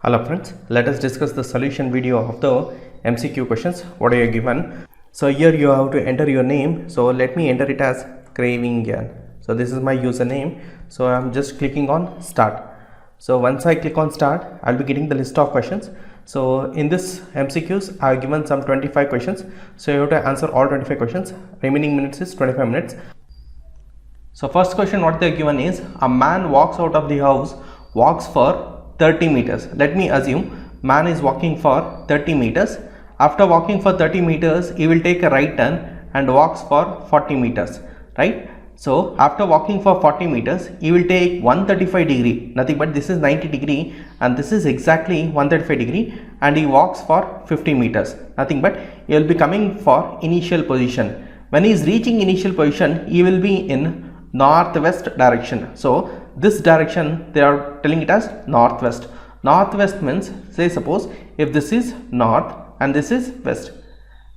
Hello friends, let us discuss the solution video of the MCQ questions what are you given. So here you have to enter your name. So let me enter it as Cravingan. So this is my username. So I'm just clicking on start. So once I click on start, I'll be getting the list of questions. So in this MCQs, I've given some 25 questions. So you have to answer all 25 questions. Remaining minutes is 25 minutes. So first question what they're given is, a man walks out of the house, walks for 30 meters. Let me assume man is walking for 30 meters. After walking for 30 meters, he will take a right turn and walks for 40 meters, right? So after walking for 40 meters, he will take 135 degree, nothing but this is 90 degree and this is exactly 135 degree, and he walks for 50 meters, nothing but he will be coming for initial position. When he is reaching initial position, he will be in northwest direction. So this direction they are telling it as northwest. Northwest means, say suppose if this is north and this is west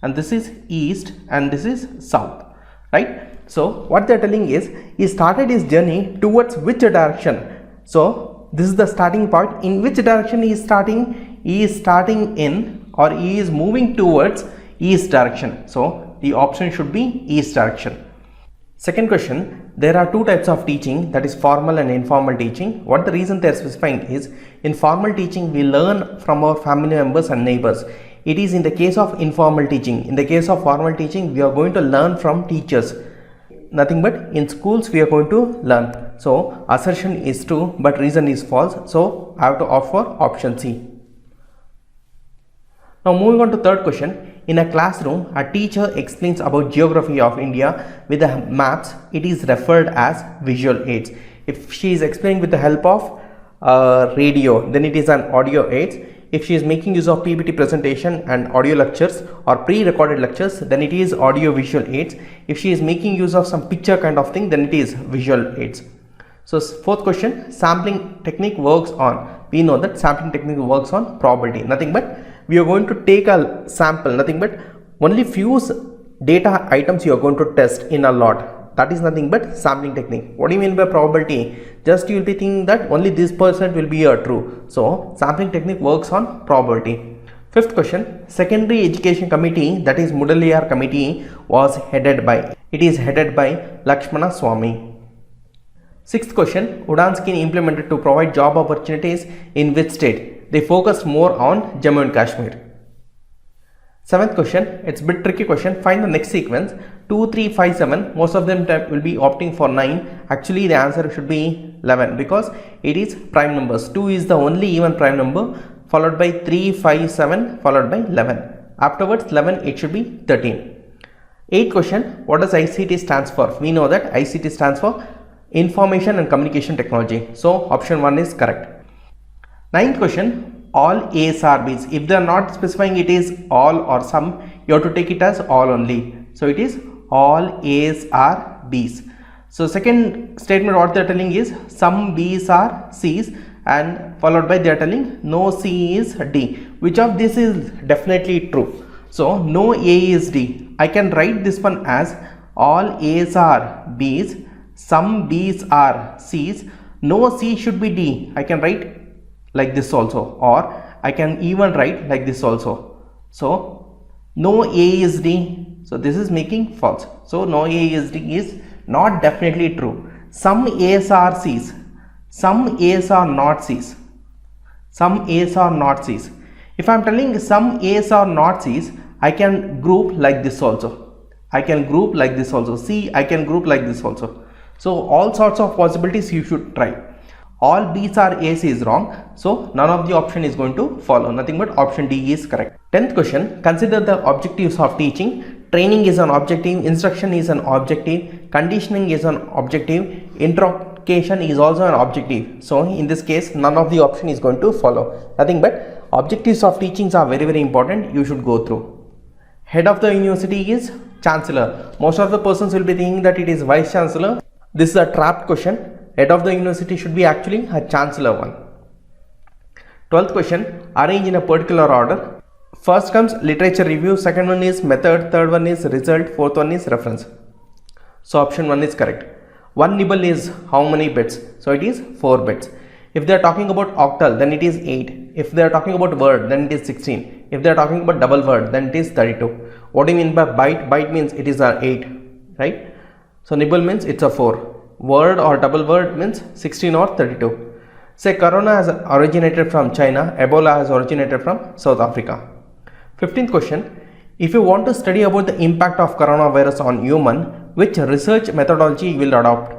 and this is east and this is south, right? So what they are telling is he started his journey towards which direction. So this is the starting point. In which direction he is starting? He is starting in, or he is moving towards east direction. So the option should be east direction. Second question, there are two types of teaching, that is formal and informal teaching. What the reason they are specifying is, in formal teaching we learn from our family members and neighbors. It is in the case of informal teaching. In the case of formal teaching, we are going to learn from teachers. Nothing but in schools we are going to learn. So assertion is true but reason is false. So I have to opt for option C. Now moving on to third question. In a classroom, a teacher explains about geography of India with the maps. It is referred as visual aids. If she is explaining with the help of radio, then it is an audio aids. If she is making use of PPT presentation and audio lectures or pre-recorded lectures, then it is audio visual aids. If she is making use of some picture kind of thing, then it is visual aids. So fourth question, sampling technique works on. We know that sampling technique works on probability. Nothing but we are going to take a sample, nothing but only few data items you are going to test in a lot. That is nothing but sampling technique. What do you mean by probability? Just you will be thinking that only this percent will be a true. So sampling technique works on probability. Fifth question, secondary education committee, that is Mudaliar committee, was headed by. It is headed by Lakshmana Swamy. Sixth question, Udan scheme implemented to provide job opportunities in which state? They focused more on Jammu and Kashmir. Seventh question, it's a bit tricky question. Find the next sequence. 2, 3, 5, 7. Most of them will be opting for 9. Actually the answer should be 11 because it is prime numbers. 2 is the only even prime number, followed by 3, 5, 7, followed by 11. Afterwards 11 it should be 13. Eighth question, what does ICT stands for? We know that ICT stands for Information and Communication Technology. So option 1 is correct. Ninth question, all A's are B's. If they are not specifying it is all or some, you have to take it as all only. So it is all A's are B's. So second statement what they are telling is some B's are C's, and followed by they are telling no C is D. Which of this is definitely true? So no A is D. I can write this one as all A's are B's, some B's are C's, no C should be D. I can write like this also, or I can even write like this also. So no A is D, so this is making false. So no A is D is not definitely true. Some A's are C's, some A's are not C's, some A's are not C's. If I am telling some A's are not C's, I can group like this also. I can group like this also. C, I can group like this also. So all sorts of possibilities you should try. All B's are A's is wrong, so none of the option is going to follow. Nothing but option D is correct. 10th question, consider the objectives of teaching. Training is an objective, instruction is an objective, conditioning is an objective, interrogation is also an objective. So in this case none of the option is going to follow. Nothing but objectives of teachings are very important, you should go through. Head of the university is chancellor. Most of the persons will be thinking that it is vice chancellor. This is a trapped question. Head of the university should be actually a chancellor one. 12th question, arrange in a particular order. First comes literature review, second one is method, third one is result, fourth one is reference. So option 1 is correct. One nibble is how many bits? So it is 4 bits. If they are talking about octal, then it is 8. If they are talking about word, then it is 16. If they are talking about double word, then it is 32. What do you mean by byte? Byte means it is an 8, right? So nibble means it's a 4. Word or double word means 16 or 32. Say corona has originated from China, Ebola has originated from South Africa. 15th question. If you want to study about the impact of coronavirus on human, which research methodology you will adopt?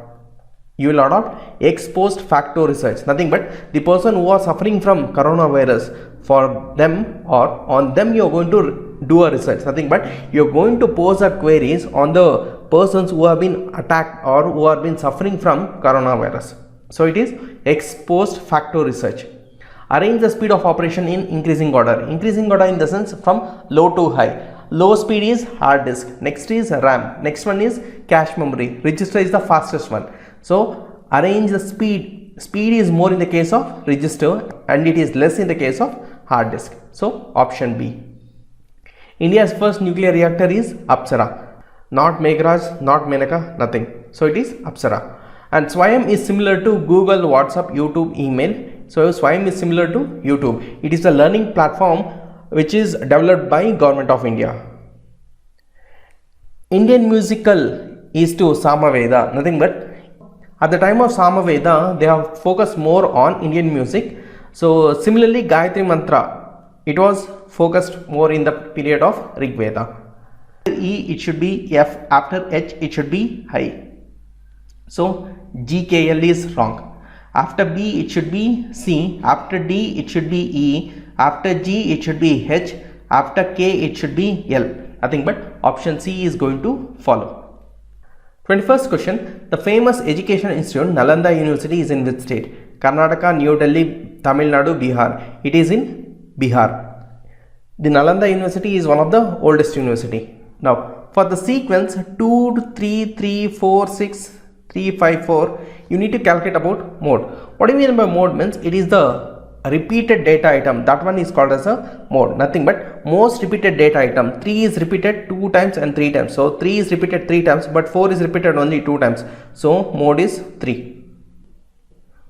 You will adopt ex post facto research. Nothing but the person who are suffering from coronavirus, for them or on them you are going to do a research. Nothing but you are going to pose a queries on the persons who have been attacked or who have been suffering from coronavirus. So it is ex post facto research. Arrange the speed of operation in increasing order. Increasing order in the sense from low to high. Low speed is hard disk, next is RAM, next one is cache memory, register is the fastest one. So arrange the speed. Speed is more in the case of register and it is less in the case of hard disk. So option B. India's first nuclear reactor is Apsara. Not Meghraj, not Menaka, nothing. So it is Apsara. And Swayam is similar to Google, WhatsApp, YouTube, email. So Swayam is similar to YouTube. It is a learning platform which is developed by Government of India. Indian musical is to Samaveda. Nothing but at the time of Samaveda, they have focused more on Indian music. So similarly, Gayatri Mantra, it was focused more in the period of Rig Veda. E, it should be F. After H, it should be high. So GKL is wrong. After B, it should be C. After D, it should be E. After G, it should be H. After K, it should be L. Nothing but option C is going to follow. 21st question. The famous education institute Nalanda University is in which state? Karnataka, New Delhi, Tamil Nadu, Bihar. It is in Bihar. The Nalanda University is one of the oldest university. Now for the sequence 2, 3, 3, 4, 6, 3, 5, 4, you need to calculate about mode. What do you mean by mode? Means it is the repeated data item. That one is called as a mode. Nothing but most repeated data item. 3 is repeated 2 times and 3 times. So 3 is repeated 3 times, but 4 is repeated only 2 times. So mode is 3.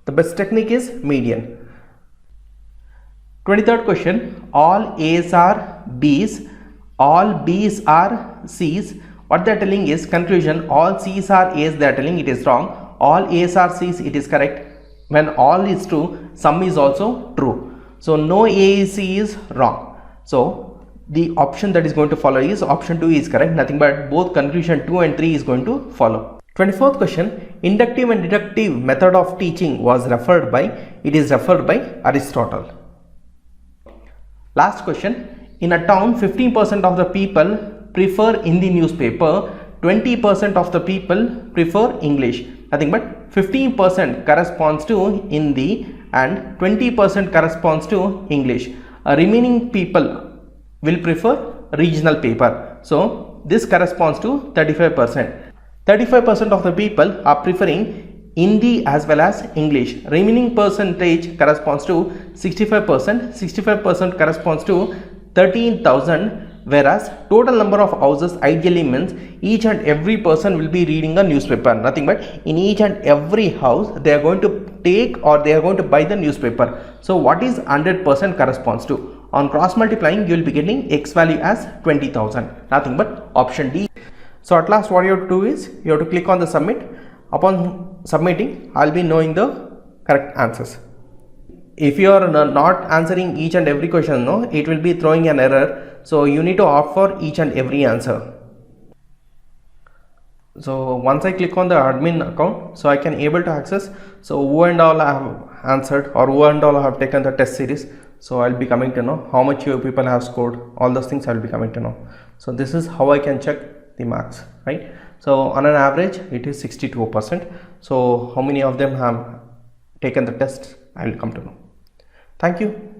The best technique is median. 23rd question. All A's are B's. All B's are C's. What they are telling is conclusion. All C's are A's. They are telling it is wrong. All A's are C's. It is correct. When all is true, some is also true. So no A, C is wrong. So the option that is going to follow is option 2 is correct. Nothing but both conclusion 2 and 3 is going to follow. 24th question. Inductive and deductive method of teaching was referred by. It is referred by Aristotle. Last question. In a town, 15% of the people prefer Hindi newspaper. 20% of the people prefer English. Nothing but 15% corresponds to Hindi and 20% corresponds to English. Remaining people will prefer regional paper. So this corresponds to 35%. 35% of the people are preferring Hindi as well as English. Remaining percentage corresponds to 65%. 65% corresponds to 13,000. Whereas total number of houses ideally means each and every person will be reading a newspaper. Nothing but in each and every house they are going to take or they are going to buy the newspaper. So what is 100% corresponds to? On cross multiplying you will be getting X value as 20,000. Nothing but option D. So at last what you have to do is you have to click on the submit. Upon submitting, I will be knowing the correct answers. If you are not answering each and every question, no, it will be throwing an error. So you need to opt for each and every answer. So once I click on the admin account, so I can able to access. So who and all I have answered or who and all have taken the test series. So I'll be coming to know how much you people have scored. All those things I'll be coming to know. So this is how I can check the marks, right? So on an average, it is 62%. So how many of them have taken the test? I will come to know. Thank you.